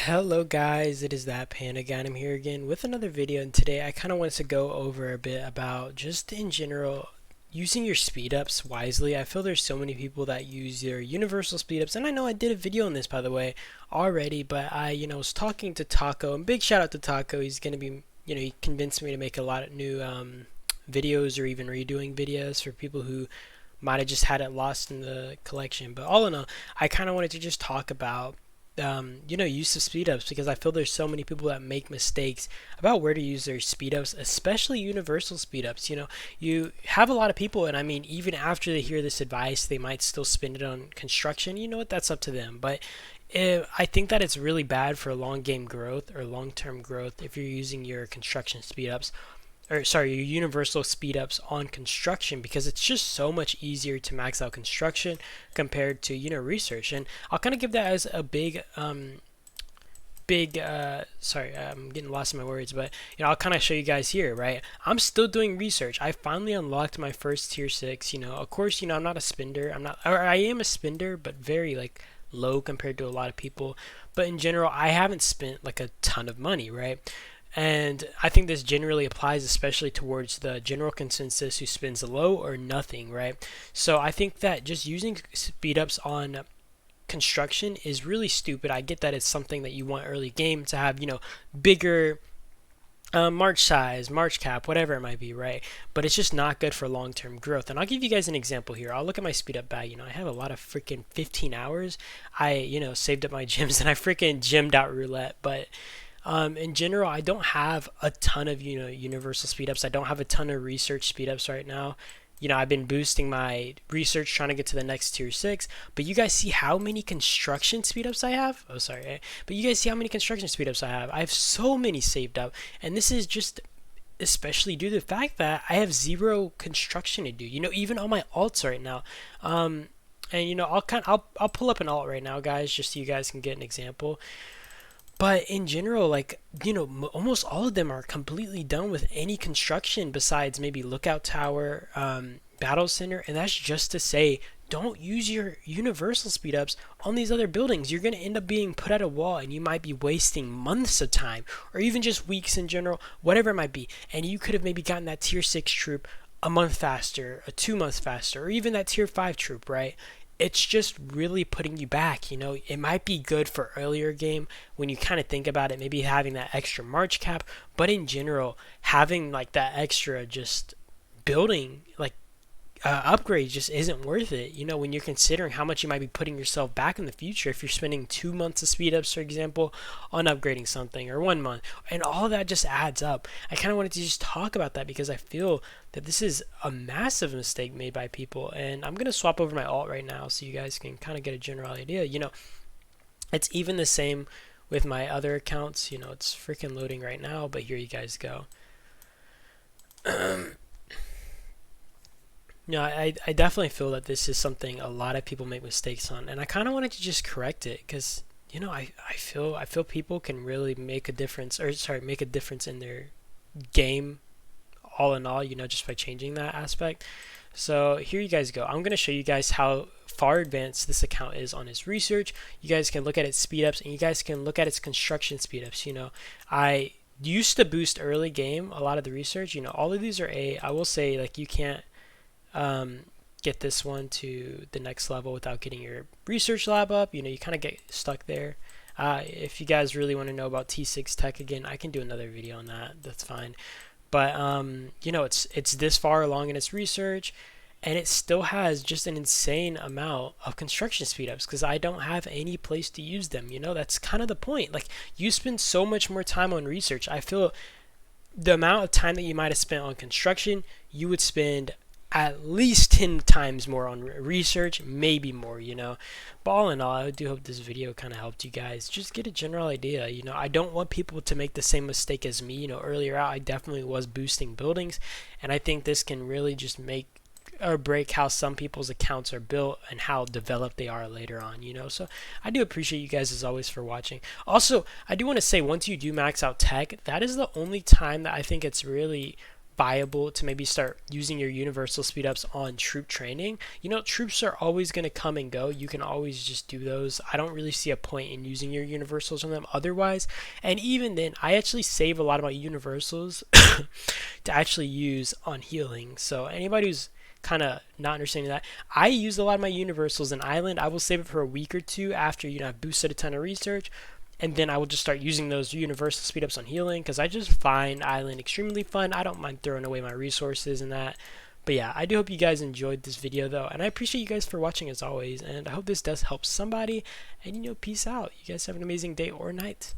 Hello guys, it is that Panda guy. I'm here again with another video, and today I kind of wanted to go over a bit about just in general using your speed ups wisely. I feel there's so many people that use their universal speed ups, and I know I did a video on this by the way already, but I was talking to Taco, and big shout out to Taco. He's gonna be, he convinced me to make a lot of new videos or even redoing videos for people who might have just had it lost in the collection. But all in all, I kind of wanted to just talk about use of speed ups because I feel there's so many people that make mistakes about where to use their speed ups, especially universal speed ups. You have a lot of people, and I mean, even after they hear this advice, they might still spend it on construction. You know what? That's up to them. But I think that it's really bad for long game growth or long term growth if you're using your construction speed ups or sorry, your universal speed ups on construction, because it's just so much easier to max out construction compared to research. And I'll kind of give that as a sorry, I'm getting lost in my words, but I'll kind of show you guys here, right? I'm still doing research. I finally unlocked my first tier 6. Of course, I'm not a spender. I am a spender, but very like low compared to a lot of people. But in general, I haven't spent like a ton of money, right? And I think this generally applies especially towards the general consensus who spends low or nothing, right? So I think that just using speed ups on construction is really stupid. I get that it's something that you want early game to have, bigger march size, march cap, whatever it might be, right? But it's just not good for long-term growth. And I'll give you guys an example here. I'll look at my speed up bag. I have a lot of freaking 15 hours. I saved up my gems and I freaking gemmed out roulette. But in general, I don't have a ton of universal speed ups. I don't have a ton of research speed ups right now. I've been boosting my research trying to get to the next tier 6, but you guys see how many construction speed ups I have? Oh, sorry. But you guys see how many construction speed ups I have? I have so many saved up, and this is just especially due to the fact that I have zero construction to do. Even on my alts right now. And I'll pull up an alt right now, guys, just so you guys can get an example. But in general, like, almost all of them are completely done with any construction besides maybe Lookout Tower, Battle Center, and that's just to say, don't use your universal speed ups on these other buildings. You're going to end up being put at a wall, and you might be wasting months of time, or even just weeks in general, whatever it might be. And you could have maybe gotten that tier 6 troop a month faster, a 2 months faster, or even that tier 5 troop, right? It's just really putting you back. It might be good for earlier game when you kind of think about it, maybe having that extra march cap, but in general, having like that extra just building like upgrade just isn't worth it. When you're considering how much you might be putting yourself back in the future if you're spending 2 months of speed ups, for example, on upgrading something, or 1 month, and all of that just adds up. I kind of wanted to just talk about that because I feel that this is a massive mistake made by people. And I'm gonna swap over my alt right now so you guys can kind of get a general idea. It's even the same with my other accounts. It's freaking loading right now, but here you guys go. I definitely feel that this is something a lot of people make mistakes on, and I kind of wanted to just correct it because I feel people can really make a difference, or sorry, make a difference in their game, all in all, just by changing that aspect. So here you guys go. I'm gonna show you guys how far advanced this account is on its research. You guys can look at its speed ups, and you guys can look at its construction speed ups. I used to boost early game a lot of the research. All of these are A. I will say, like, you can't get this one to the next level without getting your research lab up. You kind of get stuck there. If you guys really want to know about T6 tech again, I can do another video on that. That's fine. But it's this far along in its research, and it still has just an insane amount of construction speed ups because I don't have any place to use them. That's kind of the point. Like, you spend so much more time on research. I feel the amount of time that you might have spent on construction, you would spend at least 10 times more on research, maybe more. But all in all, I do hope this video kind of helped you guys just get a general idea. I don't want people to make the same mistake as me. Earlier out, I definitely was boosting buildings, and I think this can really just make or break how some people's accounts are built and how developed they are later on. So I do appreciate you guys as always for watching. Also, I do want to say, once you do max out tech, that is the only time that I think it's really viable to maybe start using your universal speed ups on troop training. You know, troops are always going to come and go. You can always just do those. I don't really see a point in using your universals on them otherwise. And even then, I actually save a lot of my universals to actually use on healing. So anybody who's kind of not understanding that, I use a lot of my universals in Island. I will save it for a week or two after, you know, I've boosted a ton of research, and then I will just start using those universal speed ups on healing because I just find Island extremely fun. I don't mind throwing away my resources and that. But yeah, I do hope you guys enjoyed this video though, and I appreciate you guys for watching as always, and I hope this does help somebody, and you know, peace out. You guys have an amazing day or night.